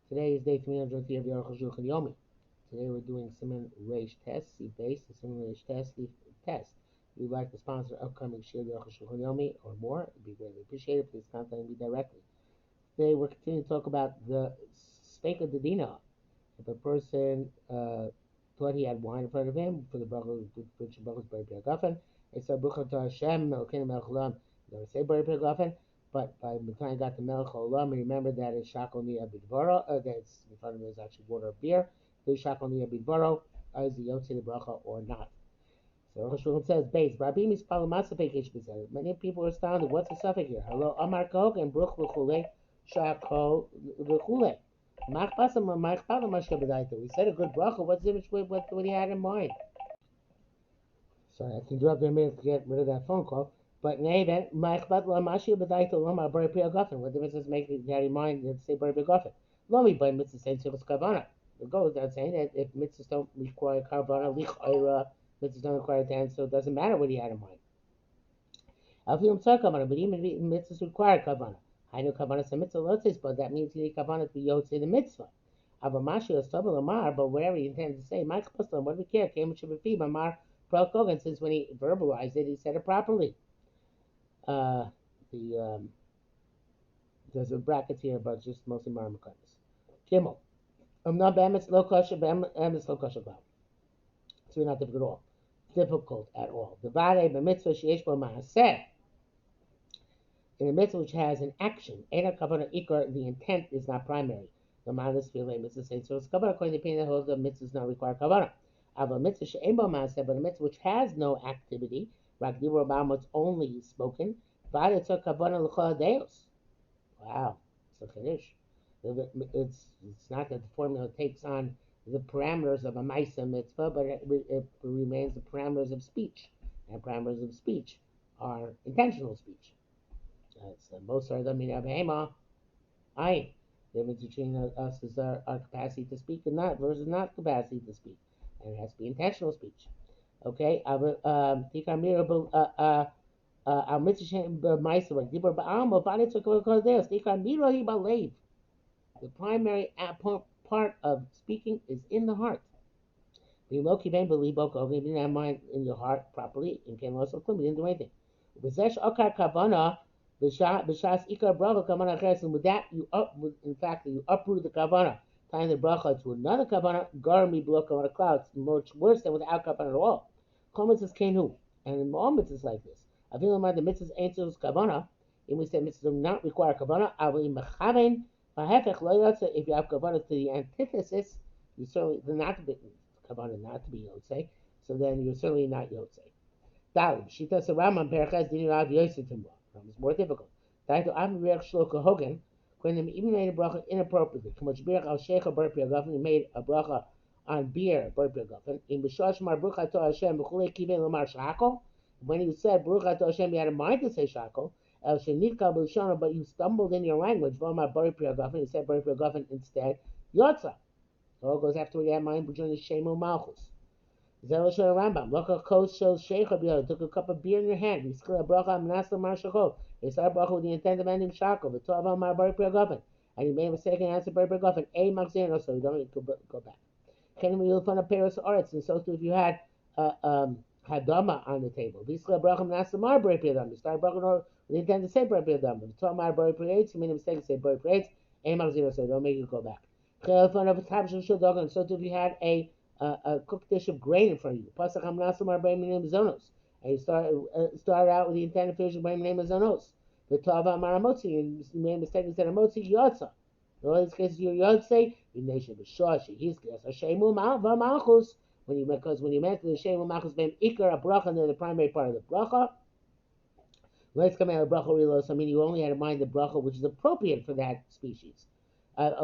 Today is day 303 of the Arukh HaShulchan OC. Today we're doing Siman Reish Test, C base, the Siman Reish Test, test. If you'd like to sponsor upcoming Shir the Arukh HaShulchan OC or more, it'd be greatly appreciated. Please contact me directly. Today we're continuing to talk about the Steak of the Dina. If a person thought he had wine in front of him for the bracha, which bracha is Bari Piragafen, it said Baruch Atah Hashem Melkeinu Melech Haolam. You don't say Bari Piragafen, but by the time he got to Melech Haolam, he remembered that it's Shakol Nia Bidvaro, that it's in front of him is actually water or beer. So Shakol Nia Bidvaro, is the Yotze the bracha or not? So Arukh HaShulchan says, base, Rabbi Mispal Masafek Ish B'Zeh. Many people are astounded. What's the suffix here? Hello, Amar Kohok and Bruch L'Chule, Shakol L'Chule. We said a good bracha. What's the image? What he had in mind? Sorry, I can drop there a minute to get rid of that phone call. But in any event, what difference does it make that he had in mind to say Bari Piragafen? Lomi by mitzvah saying Tzivos Kavana. It goes without saying that if mitzvahs don't require Kavana, Lichayra, mitzvahs don't require Dan, so it doesn't matter what he had in mind. But even mitzvahs require Kavana. I know Kavana is a mitzvah, but that means you need Kavana to be Yotze the mitzvah. But whatever he intended to say, Mike Muslim, what do we care? Came should be Mamar Prokogan, since when he verbalized it, he said it properly. There's a bracket here, but just mostly Marmakanis. Gimel. Not Bamitz low kosher, Bamitz low kosher ground. So not difficult at all. Difficult at all. The Vade, the mitzvah, Sheesh Bo Maaseh. In a mitzvah which has an action, Ena Kavana Ikar, the intent is not primary. The Manas Filay mitzvah says, so it's Kavana, according to the opinion that holds the mitzvah does not require Kavana. Of a mitzvah She'en Bo Maaseh, but a mitzvah which has no activity, Rak Dibur Ba'am, it's only spoken, Vade Tzor Kavana L'chol Deos. Wow, it's a Chiddush. It's not that the formula takes on the parameters of a Maisa mitzvah, but it remains the parameters of speech. And parameters of speech are intentional speech. That's most are the mina behema. The difference between us is our capacity to speak and not versus not capacity to speak, and it has to be intentional speech. Okay, the primary part of speaking is in the heart. You didn't have mind in your heart properly, and can also claim you didn't do anything. B'shas ikar bracha kavana acheres, and with that you uproot the kavana, tying the bracha to another kavana, garmi below kavana clouds, much worse than without kavana at all. Kol mitzvahs kenu, and in all mitzvahs like this, avilam the mitzvahs ain't kavana, and we say mitzvahs do not require kavana. Avli mechaven v'hefech lo yotze. If you have kavana to the antithesis, you certainly not to be kavana not to be yotze. So then you're certainly not yotze. Dalib shita Rambam perches didn't have yotze tomorrow. It's more difficult. Daito Avim Reach Shloka Hogan, when he even made a bracha inappropriately. K'moch Birach al Sheikha Bari Piragafen, he made a bracha on beer Bari Piragafen. In B'shosh Mar Baruch Atah Hashem B'chulei Kivei Lomar Shakol. When you said Baruch Atah Hashem, you had a mind to say Shakol. El Shenikal B'Lishona, but you stumbled in your language. V'omar Bari Piragafen, you said Bari Piragafen instead. Yotza. It all goes after you had mind between the Shemu Malchus. Zelosh Rambam. Loka Kos shows Sheikha B'Yod. Took a cup of beer in your hand. He skilled a bracha Mnasla Mar Shakol. He started bracha with the intent of ending Shakol. The 12 Amar Bari Piragafen. And he made a mistake and answered Bari Piragafen. A Magzino, so you don't need to go back. Kenim you'll find a Paris Oretz, and so too if you had Hadama on the table. V'skilled bracha Mnasla Mar Bari Piragafen. He started bracha with the intent to say Bari Piragafen. The 12 Amar Bari Piragafen. He made a mistake and said Bari Piragafen. A Magzino, so you don't make it go back. And so too if you had a cooked dish of grain in front of you. Pasach Hamnasamar by name of Zonos. And you start out with the intent of finishing by name of Zonos. The Tava Maramotzi, and you made a mistake and said Amotzi Yotza. In all these cases, your Yotze, you nation of Shoshi, he's Shemu Malchus. Because when you mention the Shemu Malchus, Ben Ikar, a bracha, and they're the primary part of the bracha. Let's come out of bracha relos. I mean, you only had in mind the bracha which is appropriate for that species. Since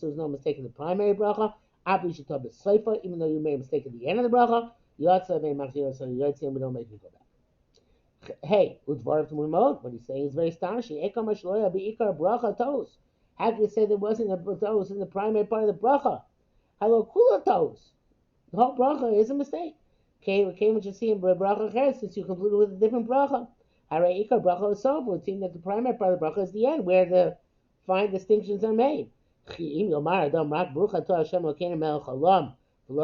there's no mistake in the primary bracha, even though you made a mistake at the end of the bracha, Yotza made Machzir, so Yotza, and we don't make you go back. Hey, what he's saying is very astonishing. How can you say there wasn't a toes in the primary part of the bracha? Hello, kula toes. The whole bracha is a mistake. Came what you see in bracha ches, since you concluded with a different bracha. Hare ikar bracha is over. It seems that the primary part of the bracha is the end, where the fine distinctions are made. Below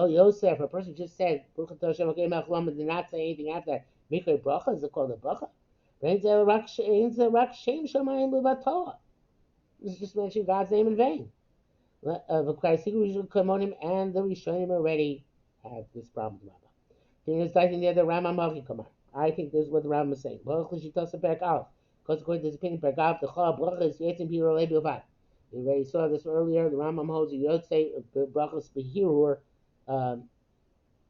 Yosef, a person just said Baruch Atah Hashem Elokeinu melech haolam and did not say anything after that. Mikra bracha is called a bracha. This is just mentioning God's name in vain. And the Rishonim already have this problem. I think this is what the Rambam is saying. Because according to his opinion, the bracha is yetzim b'hirur olei bilvad. We already saw this earlier. The Rambam holds a yotzei the brachas b'hirur,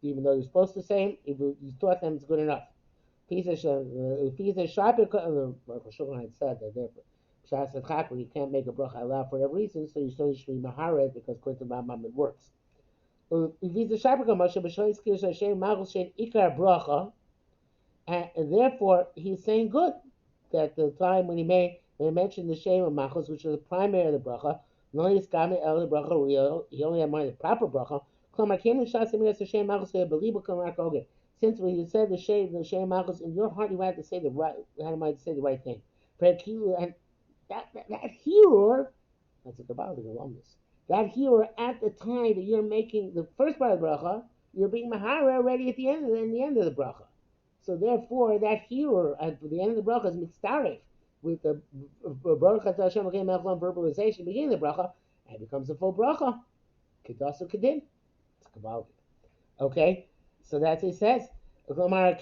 even though you're supposed to say him, if you taught them, it's good enough. Arukh HaShulchan had said that therefore, you can't make a bracha allowed for every reason, so you still should be mahared because according to the Rambam it works. And therefore he's saying good that the time when he mentioned the shame of machos, which is the primary of the bracha, he only had mind the proper bracha. Since when you said the shame machos in your heart, you had to say the right, thing. And that hero, that's a Kabbalah alumnus. That hero at the time that you're making the first part of the bracha, you're being mahara already at the end of the bracha. So therefore, that hero at the end of the bracha is mitzaref with the Baruch Atah Hashem Elokeinu melech haolam verbalization beginning of the bracha, and it becomes a full bracha. Kedasu kedin. It's Kabbalah. Okay, so that's what he says. And at that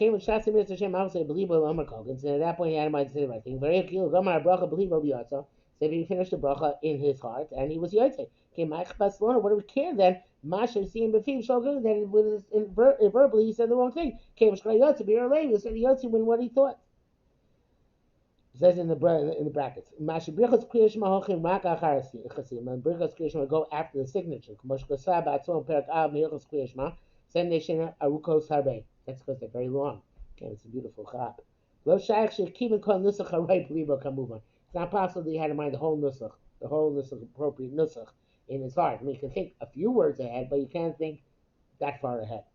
point he had in mind to say the right thing. Very clear. So if he finished the bracha in his heart and he was yotze. What do we care then? Masha seeing befiv shogun that verbally he said the wrong thing. He said yotze when what he thought. It says in the brackets. Masha brichas kriyash mahochim rak achar chasim. And brichas kriyash will go after the signature. K'mosh kosab atzon perak av meichas kriyash ma. Sen neshena arukos harbe. That's because they're very long. Okay, it's a beautiful chap. Lo shaykh shekivin kol nusach haray b'libo kamuvan. It's not possible that he had in mind the whole nusach, appropriate nusach in his heart. I mean, you can think a few words ahead, but you can't think that far ahead.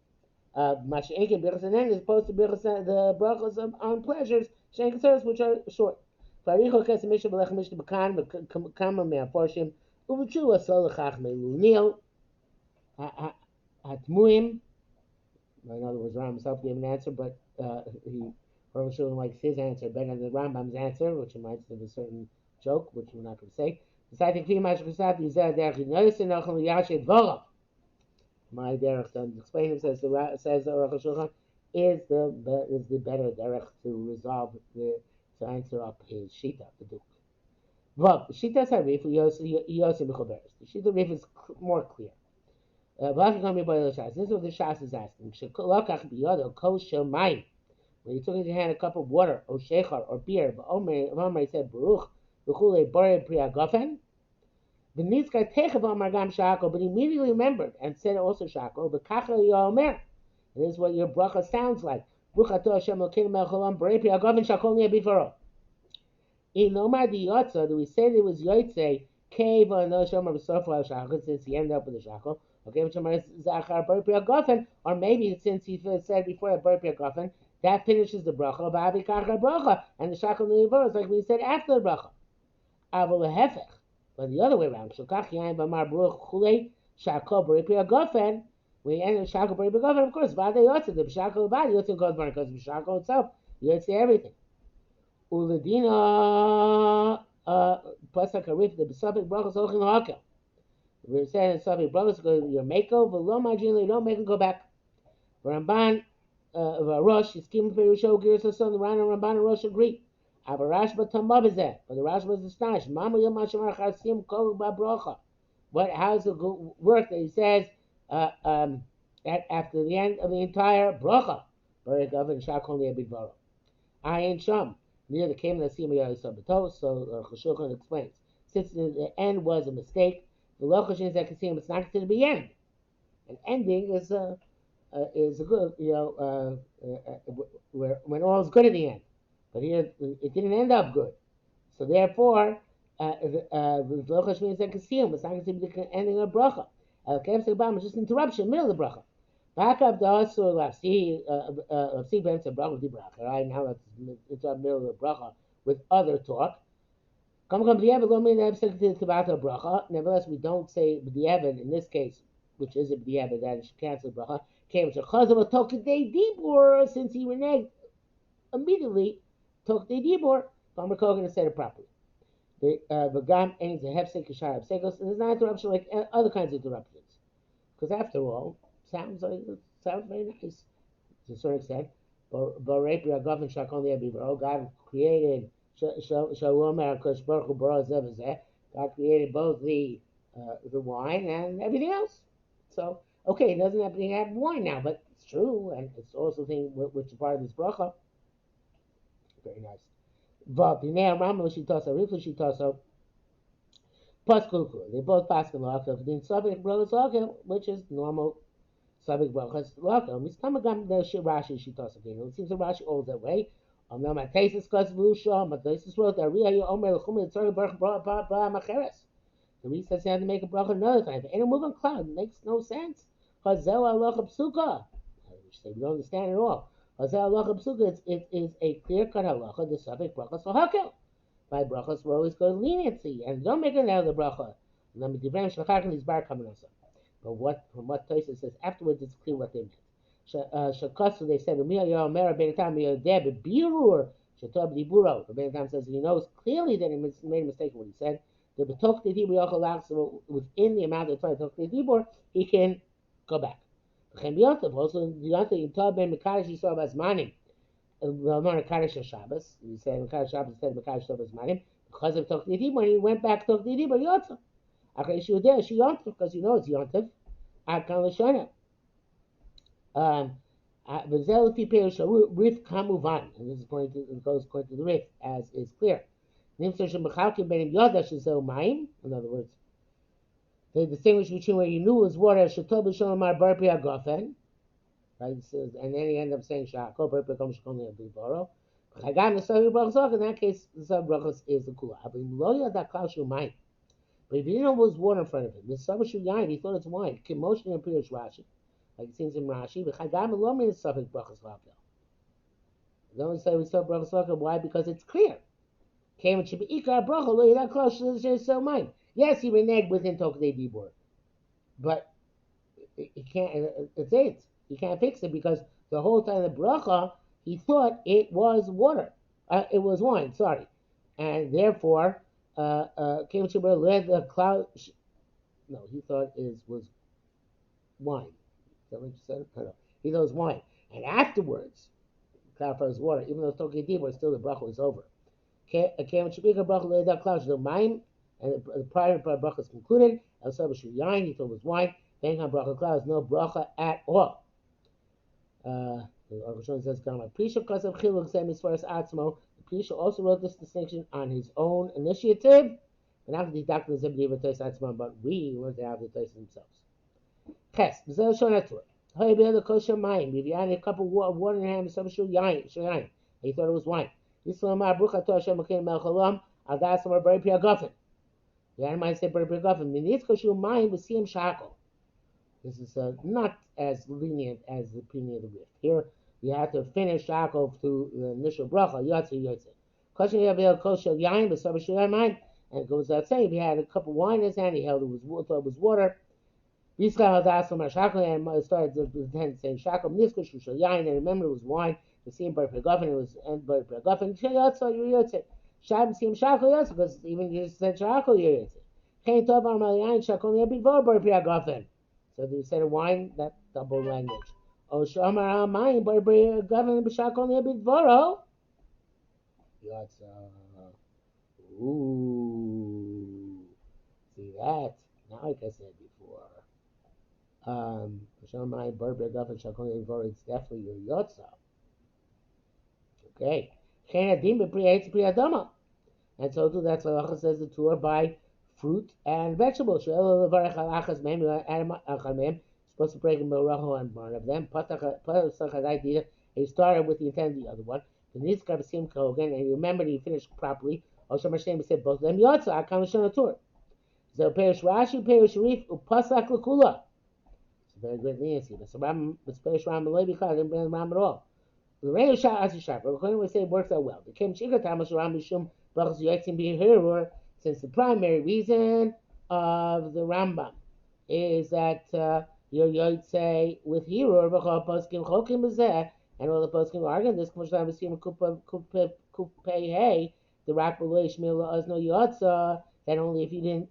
Masha'enkin birchas and then is opposed to birchas the brachas on pleasures, shenkin service, which are short. Varicho kes mishnah b'lech mishnah b'kan v'kama me'aforshim u'v'chu asol l'chach me'lunil hatmuim. In other words, Rambam himself gave an answer, but Arukh HaShulchan likes his answer better than Rambam's answer, which reminds me of a certain joke, which we're not going to say. My derech to explain it says Arukh HaShulchan is the better derech to resolve to answer up his shita, the duke. But shita sarif yosim b'choberes. The shita rif is more clear. This is what the Shas is asking. When he took in his hand a cup of water, or shechar, or beer, but Omer said, Baruch, but he immediately remembered and said also shako, but and this is what your bracha sounds like. Baruch Atah Hashem Elokeinu melech haolam borei pri hagafen shakol niyeh b'dvaro. In Omar di Yotza, do we say there was Yotze, Keva and Oshomar b'sofo shako, since he ended up with the shako? Okay, or maybe since he said before that Bar Gofen, that finishes the bracha, and the shakal nivor is like we said after the bracha. But the other way around, we end with shakal Bar Gofen, of course, Vade Yotze, the shakal body Yotze goes bar because the shakal itself Yotze everything. Uladina pasuk harif the besopik brachas hochin hakel. We're saying Savi brothers go your mako, v'lo majin, don't make him go back. Ramban, Rosh, is kim perusho gears her son. The Ramban and Rosh agree. Avarash b'tamab is that, but the Rash was astonished. Mama yomashimar chasim kol b'brocha. How does it work that he says after the end of the entire brocha? Barak Avin Shakon Yabidvaro. Ayin Sham near the came the Sima Yasabato. So HaShulchan explains since the end was a mistake. The lochashin is that Kasim, it's not considered to be end. An ending is a good, when all is good at the end. But here it didn't end up good. So therefore, the lochashin means that Kasim, it's not considered to be the ending of bracha. Kev Segbam is just an interruption, middle of the bracha. Back up the Asur Lafsi Bemsa bracha di bracha. Right now, it's the middle of the bracha with other talk. Come b'diavad lo mean hefsek tivato bracha. Nevertheless, we don't say b'diavad in this case, which is a b'diavad that is cancel bracha. Came to chazav tokidei dibur since he reneged immediately. Tokidei dibur. Farmer Kogan said it properly. The gam ends a hefsek kishar hefsekos. There's not interruption like other kinds of interruptions, because after all, sounds very nice to a certain extent. But God created God created both the wine and everything else. So okay, it doesn't have to have wine now, but it's true, and it's also thing which is part of this bracha. Very nice. But the Nea Rambam Shitasa Rifle Shitasa Paskulku. They both pass in Laka. The Slavic brothers Laka, which is normal Slavic brachas Laka. Mistamagam the Rashi Shitasa. It seems that Rashi holds that way. Now my taste is cause Lusha, my taste is wrote that Ria Omer Lachum Tzari Baruch Ba Macheres. The Reese says you have to make a bracha another time. But in a moving cloud makes no sense. Hazel Allah Psuka. We don't understand at all. Hazel Allah Psuka is a clear cut halacha, the Slavic brachas Lahakel. By brachas, we always go to leniency and don't make another bracha. But from what Tosa says afterwards, it's clear what they meant. Shakasu, they said, the Ben Tam says he knows clearly that he made a mistake in what he said. The betok the dibur so within the amount of time tok the dibur, he can go back. Also, the other in Tab Ben Mekadosh Yisrael Basmanim. Mekadosh Shabbos. He said Mekadosh Shabbos instead of Mekadosh Basmanim because of tok the dibur. He went back tok the dibur yotza. Okay, she was there. She yontif because you know it's yontif. Akan l'shana. V'zel fi perish rif kamuvan, and this is it goes according to the rif as is clear. Nimser shemachalkim benim yoda shezel mayim. In other words, they distinguish between where you knew it was water. Shetol b'sholomar bar pi agofen. Right, and then he ended up saying shako bar pi agofen shekol ne'abivoro. Chagam nesavi brachos. In that case, the sub brachos is the kula. Avim lo yada klal shu mayim. But if he didn't know it was water in front of him, the sub shu yain, he thought it's wine. Kimotion and Pirush Rashi. Like it seems in Rashi, but Chagam lo means suffix brachas lakel. Don't say we saw brachas lakel. Why? Because it's clear. Came and should be ikar bracha lo yada klal shel mine. Yes, he reneged within tokdei dibur, but he can't. It's it. He can't fix it because the whole time the bracha he thought it was water. It was wine. Sorry, and therefore came and led the cloud. No, he thought it was wine. Is that what you said? No. He knows wine. And afterwards, clarifies water, even though it's talking deeper, still the bracha is over. And the prior bracha is concluded. El Sabashu Yain, he thought it was wine. Then on bracha clouds, no bracha at all. The Arukh HaShulchan says, Prisha because of Chiluk Sem as far as Atzmo. The Prisha also wrote this distinction on his own initiative. And after the doctrine of Zebdi Tais Atzmo, but we learned it out of the Tais themselves. Ches, B'zel Shonatur. Hey, be the kosher mine. Maybe I had a cup of water in your hand, some shul yain. He thought it was wine. Yislamar Brucha to Hashem Makin Melchalam. Al Das Amar Bari Pia Gofen. The animal said Bari Pia Gofen. Minitz kosher mine with Siyam Shackle. This is not as lenient as the opinion of the Rif. Here, you have to finish Shackle to the initial bracha. Yotze. Kosher Yavel kosher yain, but some shul mine. And it goes without saying, if he had a cup of wine in his hand, he held it thought it was water. Yisrael Hadas Amar Shackle, and started to pretend saying Shackle. Nisko Shushal Yain, and remember it was wine. The same Bar Pegafen, it was Bar Pegafen. Yotze. Shab Sim Shackle Yotze, because even you said Shackle Yotze. Chain Tov Amar Yain Shackle Yabid Vor Bar Pegafen. So they said wine, that double language. O Shamar Amayin Bar Pegafen B'Shackle Yabid Voro. Yotze. Ooh. See that? Now, like I said before. It's definitely your yotza. Okay. And so too, that's what Allah says the two are by fruit and vegetables. Supposed to break a miracle on one of them. He started with the intent of the other one. The Nizkar B'Sim Kogan, and he remembered he finished properly. Also, Hashem said both of them yotza. Akam Shanatur. So Perish Rashi, Perish Sharif, Upasak Lakula. Very great leniency. But Ram Perish Ram Malay because I didn't bring Ram at all. The radio shot as a sharp. According to what say it works out well. The Kim Chiga Tamas Ram Bishum Brachas Yotzim being here or since the primary reason of the Rambam is that your Yotze with Hirur v'chol poskim chokim b'zeh, and all the poskim argue this. K'moshlam b'sim kupei hey the rak b'leish mila azno yotza, that only if you didn't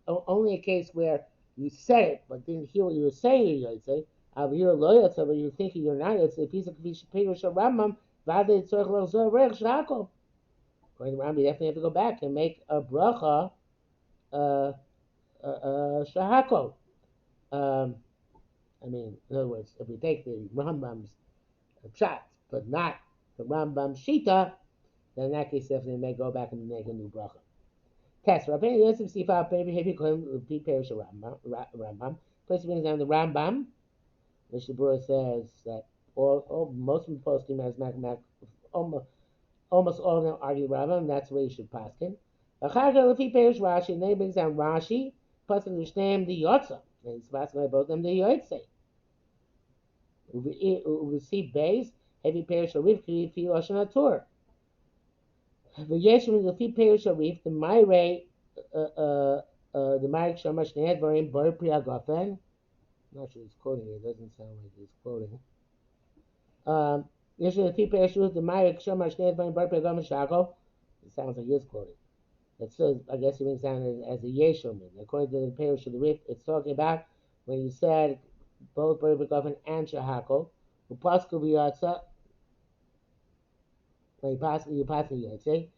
only a case where you said it but didn't hear what you were saying. Yotze av you're lo yotza, but you're thinking you're not yotze. If he's a kvish peirush Rambam v'adei tzorich l'chzor reich shakol. According to Rambam, you definitely have to go back and make a bracha shahako. I mean, in other words, if we take the Rambam's pshat, but not the Rambam shita, then in that case, definitely may go back and make a new bracha. Test. Rabbeinu Yosef Sifa Baby Heavy Kohen Repeat Parish Rambam. Place brings down the Rambam, which the Berurah says that all most of the poskim has almost all of them argue Rambam. That's where you should paskin. Achar Repeat Parish Rashi, and then he brings down Rashi. Paskin Rishneim the Yotza, and he's paskin by both of them the Yotze. We see base heavy parish Sharif Kiri Fi Lashon Hatur. V'yeshim the Fi Parish Sharif the Myre the Myre Shamash Neadvarim Bar Priya Gafen. I'm not sure he's quoting it. It doesn't sound like he's quoting. Yeshim the Fi Parish Sharif the Myre Shamash Neadvarim Bar Priya Gafen Shako. It sounds like he's quoting. That's still, I guess, it means down as a Yeshim. According to the Parish Sharif, it's talking about when you said both Bar Priya Gafen and Shahako. Upasku b'yatsa, like you passing Yotze,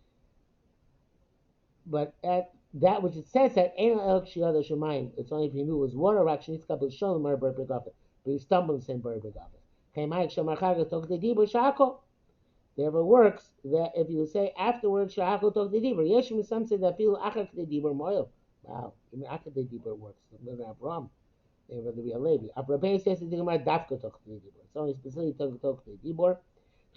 but at that which it says that ain't el k'shiyada shemayim. It's only if you knew it was water. Actually, it's couple shalom or bar begafen, but you stumble and say bar begafen. Kaymayik shemarchaga tok the dibur shako. Therefore, works that if you say afterwards shako tok the dibur. Yeshim some say that feel achak the dibur moil. Wow, even achak the dibur works. We're gonna have ram. They're going to be a lady. Abrabay says the Gemara dafka tok the dibur. It's only specifically tok the dibur.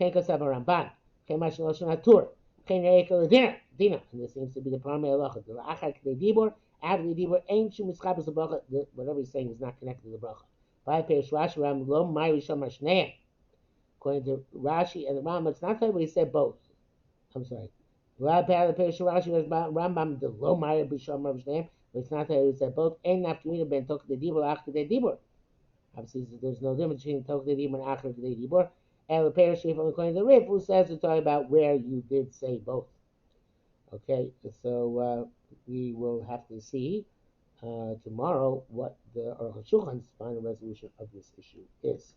Kenka saba ramban. Kemash lashon hatur. Ken reikal dina. And this seems to be the primary halacha. The achar k'dei dibur, after the dibur, ain't shum mischabes the bracha. Whatever he's saying is not connected to the bracha. By Perish Rashi Ram lo ma'iri sham shneim. According to Rashi and the Rambam, it's not clear, but he said both. I'm sorry. Rabbi Perish Rashi Rambam the lo ma'iri b'sham shneim, but it's not clear. He said both. Ain't nafkamina ben tok the dibur achar k'dei dibur. Obviously, there's no difference between tok the dibur and achar k'dei dibur. And the parashif, according to the Rif, who says to talk about where you did say both. Okay, so we will have to see tomorrow what the Arukh HaShulchan's final resolution of this issue is.